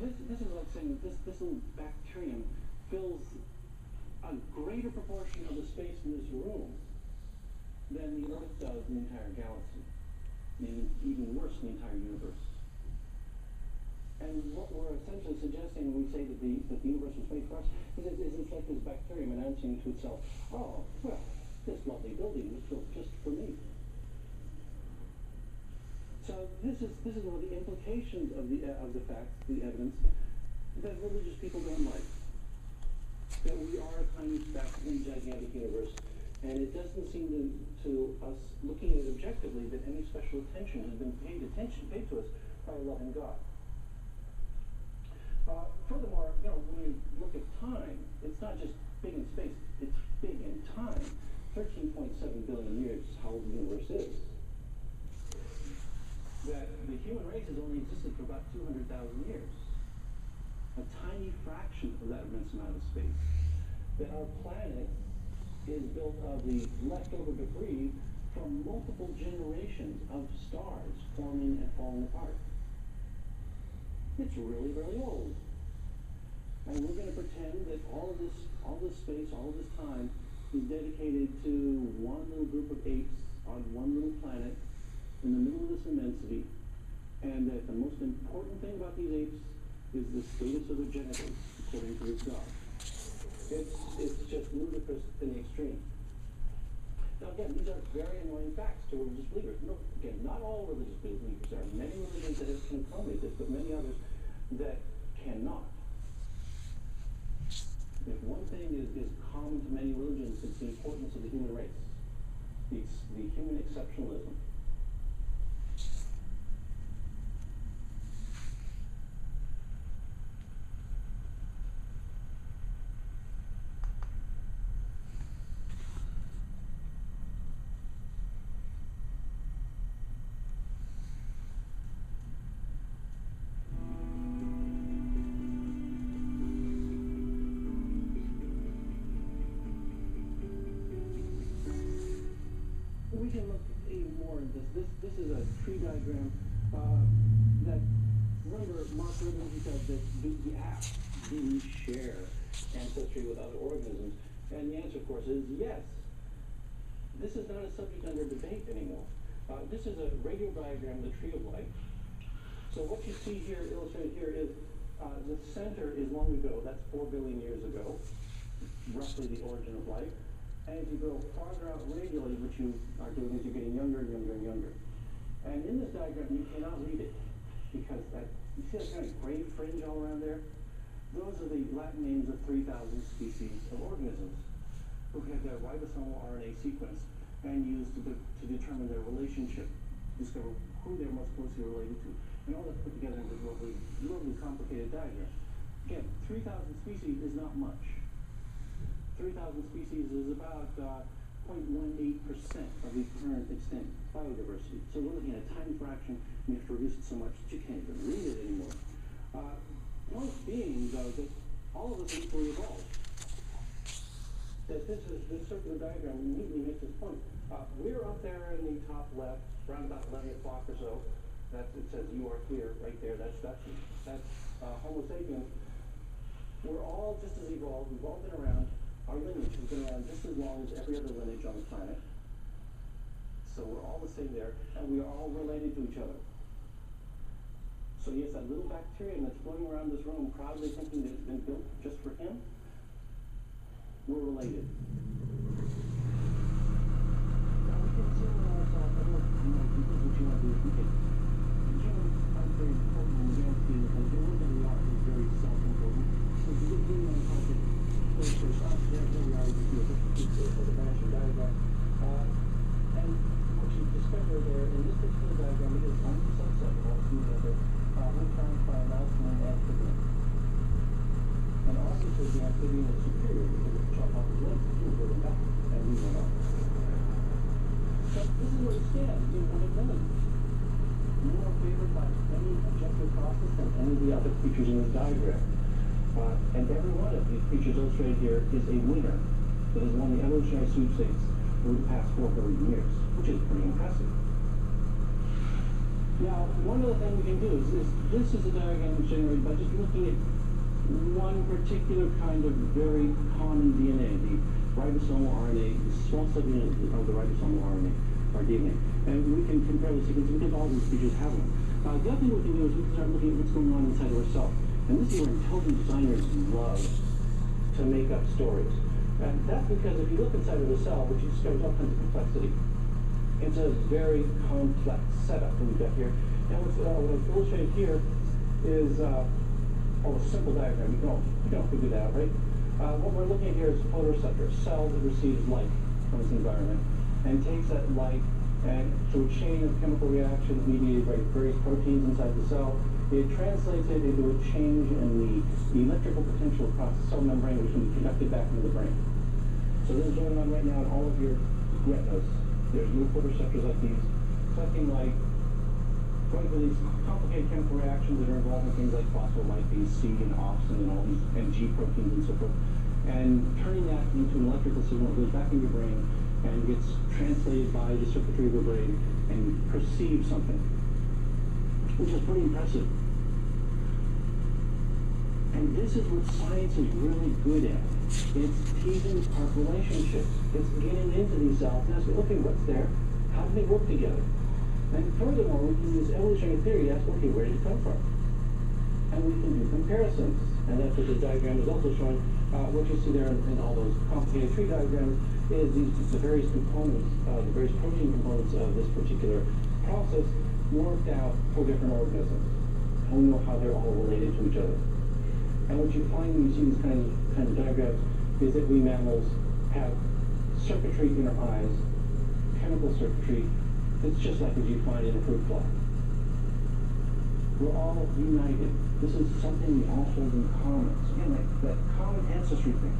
This is like saying that this little bacterium fills a greater proportion of the space in this room than the Earth does in the entire galaxy, and even worse, the entire universe. And what we're essentially suggesting when we say that the universe was made for us is it's like this bacterium announcing to itself, oh, well, this lovely building was built just for me. So this is one of the implications of the facts, the evidence, that religious people don't like. That we are a tiny speck in the gigantic universe, and it doesn't seem to us, looking at it objectively, that any special attention has been paid to us by a loving God. Furthermore, when you look at time, it's not just big in space, it's big in time. 13.7 billion years is how old the universe is. That the human race has only existed for about 200,000 years. A tiny fraction of that immense amount of space. That our planet is built of the leftover debris from multiple generations of stars forming and falling apart. It's really, really old. And we're going to pretend that all this space, all of this time is dedicated to one little group of apes on one little planet in the middle of this immensity, and that the most important thing about these apes is the status of their genitals, according to this God. It's just ludicrous to the extreme. Now again, these are very annoying facts to religious believers. No, again, not all religious believers. There are many religions that can accommodate this, but many others that cannot. If one thing is common to many religions, it's the importance of the human race, the human exceptionalism. We can look even more at this. This is a tree diagram that, remember, Mark Rubin, he said that do we share ancestry with other organisms? And the answer, of course, is yes. This is not a subject under debate anymore. This is a radial diagram of the tree of life. So what you see here, illustrated here, is the center is long ago. That's 4 billion years ago, roughly the origin of life. And as you go farther out radially, what you are doing is you're getting younger and younger and younger. And in this diagram, you cannot read it, because you see that kind of gray fringe all around there? Those are the Latin names of 3,000 species of organisms who have their ribosomal RNA sequence and used to determine their relationship, discover who they're most closely related to. And all that's put together in this lovely complicated diagram. Again, 3,000 species is not much. 3,000 species is about 0.18% of the current extent biodiversity. So we're looking at a tiny fraction, and you have to reduce it so much that you can't even read it anymore. Point being, though, that all of us equally evolved. That this circular diagram neatly makes this point. We're up there in the top left, around about 11 o'clock or so. It says you are clear right there. That's Homo sapiens. We're all just as evolved. We've all been around. Our lineage has been around just as long as every other lineage on the planet. So we're all the same there, and we are all related to each other. So yes, that little bacterium that's floating around this room, proudly thinking that it's been built just for him, we're related. Now we can zero ourselves out. This is what you want to do. We can. Humans are very important in the grand scheme because the way that we are is very self-important. So if you look really on top of it, there we are, you can do a vanishing diagram. And what you discover there in this particular diagram is one subset of all two together, when found by a mouse and an amphibian. And obviously the amphibian is superior because it chopped off his legs, he was going back, and we went up. So this is where it stands in independence. More favored by any objective process than any of the other features in this diagram. And every one of these creatures illustrated here is a winner that has won the evolutionary sweepstakes over the past 4 billion years, which is pretty impressive. Now, one other thing we can do is this is a diagram generated by just looking at one particular kind of very common DNA, the ribosomal RNA, the small subunit of the ribosomal RNA, or DNA. And we can compare the sequence because all these features have them. The other thing we can do is we can start looking at what's going on inside of our cell. And this is where intelligent designers love to make up stories. And that's because if you look inside of a cell, which you discover all kinds of complexity, it's a very complex setup that we've got here. And what I've illustrated here is a simple diagram. You can figure that out, right? What we're looking at here is a photoreceptor, a cell that receives light from its environment and takes that light and through a chain of chemical reactions mediated by various proteins inside the cell, it translates it into a change in the electrical potential across the cell membrane, which can be conducted back into the brain. So this is going on right now in all of your retinas. There's little photoreceptors like these, collecting light, going through these complicated chemical reactions that are involved in things like phospholipase, C and auxin and all these, and G proteins and so forth, and turning that into an electrical signal that goes back in your brain and gets translated by the circuitry of the brain and perceives something, which is pretty impressive. And this is what science is really good at. It's teasing apart relationships. It's getting into these cells and asking, okay, what's there? How do they work together? And furthermore, we can use evolutionary theory to ask, okay, where did it come from? And we can do comparisons. And that's what the diagram is also showing. What you see there in all those complicated tree diagrams is the various components, the various protein components of this particular process worked out for different organisms. And we know how they're all related to each other. And what you find when you see these kind of diagrams is that we mammals have circuitry in our eyes, chemical circuitry, that's just like as you find in a fruit fly. We're all united. This is something we all hold in common. So again, that common ancestry thing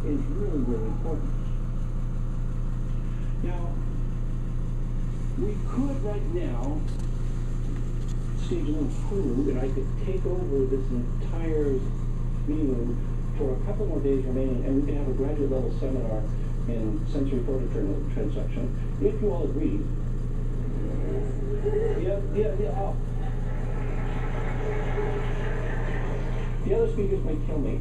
is really, really important. Now, we could right now stage a little coup, and I could take over this entire meeting room for a couple more days remaining, and we can have a graduate level seminar in sensory phototransduction, if you all agree. Yeah. The other speakers might kill me,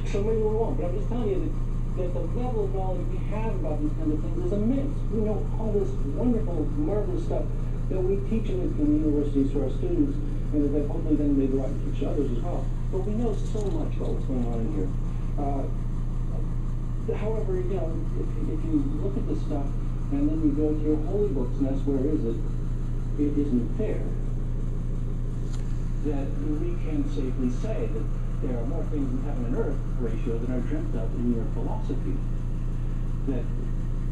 so maybe we won't. But I'm just telling you that the level of knowledge we have about these kinds of things is immense. We know all this wonderful, marvelous stuff that we teach in the universities to our students, and that hopefully then they go out and teach others as well. But we know so much about what's going on in here. However, if you look at this stuff and then you go to your holy books and ask where is it, it isn't there. That we can safely say that there are more things in heaven and earth ratio than are dreamt of in your philosophy. That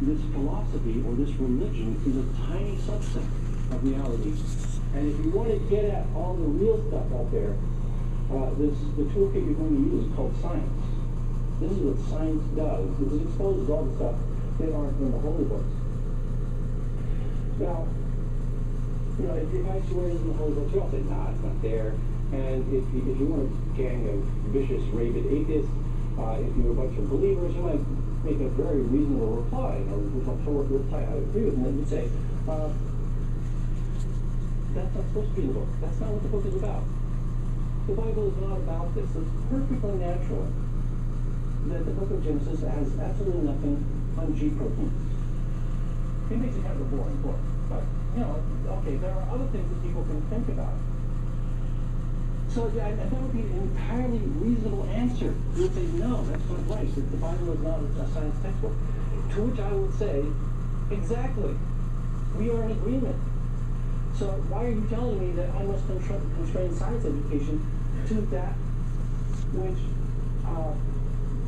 this philosophy or this religion is a tiny subset of reality. And if you want to get at all the real stuff out there, the toolkit you're going to use is called science. This is what science does. It exposes all the stuff that aren't in the holy books. Now, if I see where it is in the holy books, you all say, nah, it's not there. And if you want a gang of vicious, rabid atheists, if you're a bunch of believers, you might make a very reasonable reply, reply I agree with them, and you'd say, that's not supposed to be in the book. That's not what the book is about. The Bible is not about this. It's perfectly natural that the book of Genesis has absolutely nothing on G proteins. It makes it kind of a boring book, but, okay, there are other things that people can think about. So that would be an entirely reasonable answer. You would say, no, that's not right, that the Bible is not a science textbook. To which I would say, exactly. We are in agreement. So why are you telling me that I must constrain science education to that which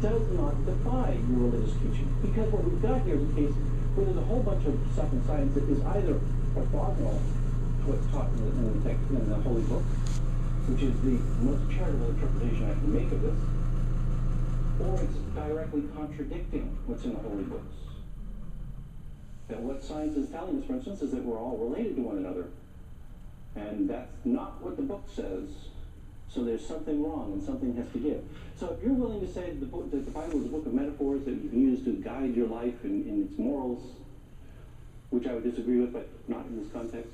does not defy your religious teaching? Because what we've got here is a case where there's a whole bunch of stuff in science that is either orthogonal to what's taught in the Holy Book, which is the most charitable interpretation I can make of this, or it's directly contradicting what's in the Holy Books. That what science is telling us, for instance, is that we're all related to one another. And that's not what the book says. So there's something wrong and something has to give. So if you're willing to say that the Bible is a book of metaphors that you can use to guide your life in its morals, which I would disagree with, but not in this context,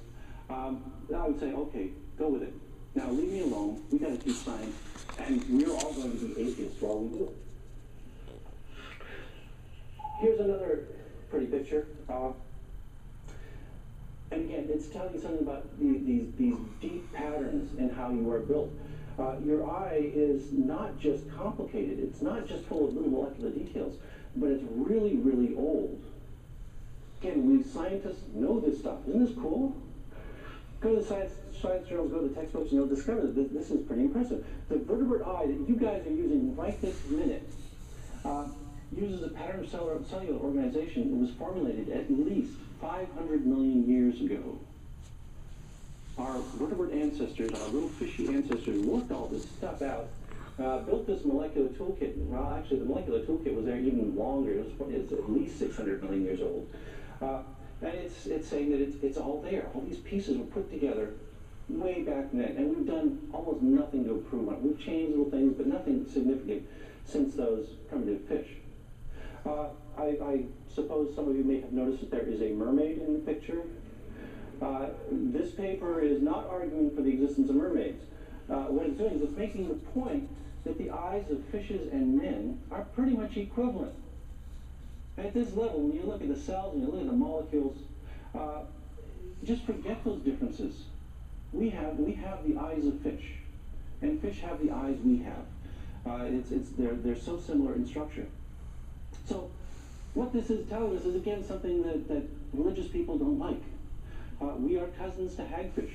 I would say, okay, go with it. Now leave me alone. We got to teach science, and we're all going to be atheists while we do it. Here's another pretty picture. And again, it's telling you something about these deep patterns in how you are built. Your eye is not just complicated. It's not just full of little molecular details, but it's really, really old. Again, we scientists know this stuff. Isn't this cool? Go to the science journals, go to the textbooks, and you'll discover that this is pretty impressive. The vertebrate eye that you guys are using right this minute uses a pattern of cellular organization that was formulated at least 500 million years ago. Our vertebrate ancestors, our little fishy ancestors, worked all this stuff out, built this molecular toolkit. Well, actually, the molecular toolkit was there even longer. It's at least 600 million years old. And it's saying that it's all there. All these pieces were put together way back then, and we've done almost nothing to improve on it. We've changed little things, but nothing significant since those primitive fish. I suppose some of you may have noticed that there is a mermaid in the picture. This paper is not arguing for the existence of mermaids. What it's doing is it's making the point that the eyes of fishes and men are pretty much equivalent. At this level, when you look at the cells and you look at the molecules, just forget those differences. We have the eyes of fish, and fish have the eyes we have. They're so similar in structure. So what this is telling us is, again, something that religious people don't like. We are cousins to hagfish.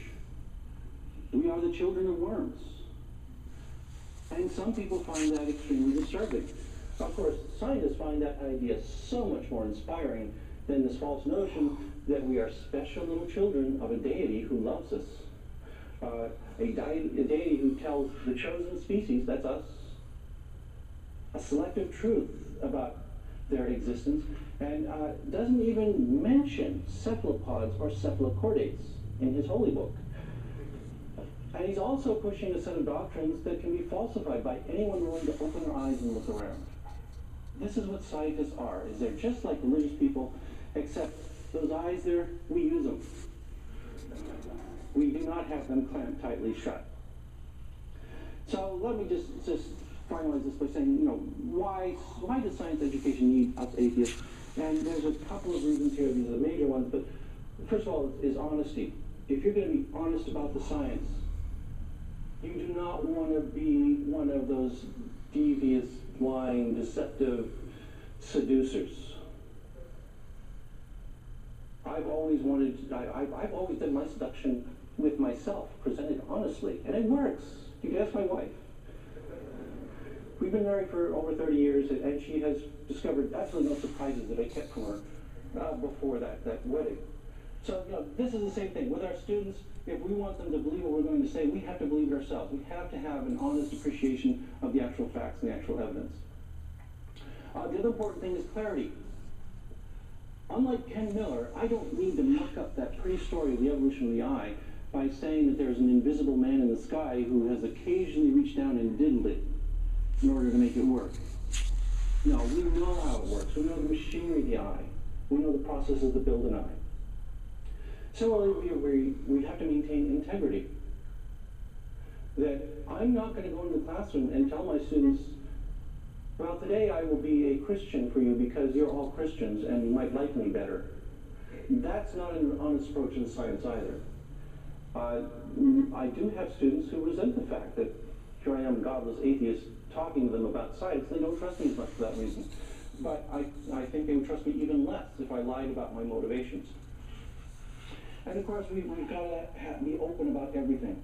We are the children of worms. And some people find that extremely disturbing. Of course, scientists find that idea so much more inspiring than this false notion that we are special little children of a deity who loves us. A deity who tells the chosen species, that's us, a selective truth about their existence, and doesn't even mention cephalopods or cephalochordates in his holy book. And he's also pushing a set of doctrines that can be falsified by anyone willing to open their eyes and look around. This is what scientists are, is they're just like religious people, except those eyes there, we use them. We do not have them clamped tightly shut. So let me just finalize this by saying, why does science education need us atheists? And there's a couple of reasons here. These are the major ones, but first of all is honesty. If you're going to be honest about the science, you do not want to be one of those devious, lying, deceptive seducers. I've always done my seduction with myself, presented honestly, and it works. You can ask my wife. We've been married for over 30 years, and she has discovered absolutely no surprises that I kept from her before that wedding. So, this is the same thing. With our students, if we want them to believe what we're going to say, we have to believe it ourselves. We have to have an honest appreciation of the actual facts and the actual evidence. The other important thing is clarity. Unlike Ken Miller, I don't need to muck up that pretty story of the evolution of the eye by saying that there's an invisible man in the sky who has occasionally reached down and diddled it in order to make it work. No, we know how it works. We know the machinery of the eye. We know the processes that build an eye. Similarly, we have to maintain integrity. That I'm not going to go into the classroom and tell my students, well, today I will be a Christian for you because you're all Christians and you might like me better. That's not an honest approach to science either. I do have students who resent the fact that here I am, godless atheist, talking to them about science. They don't trust me as much for that reason. But I think they would trust me even less if I lied about my motivations. And of course, we've got to be open about everything.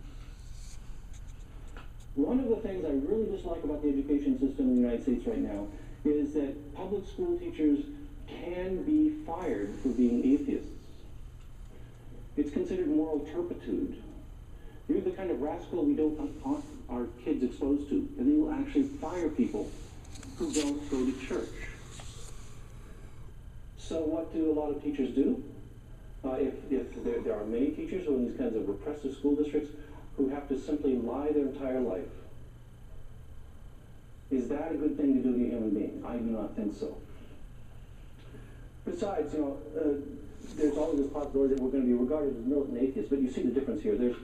One of the things I really dislike about the education system in the United States right now is that public school teachers can be fired for being atheists. It's considered moral turpitude. You're the kind of rascal we don't want our kids exposed to, and they will actually fire people who don't go to church. So what do a lot of teachers do? If there are many teachers who are in these kinds of repressive school districts who have to simply lie their entire life. Is that a good thing to do to a human being? I do not think so. Besides, there's always this possibility that we're going to be regarded as militant atheists, but you see the difference here. There's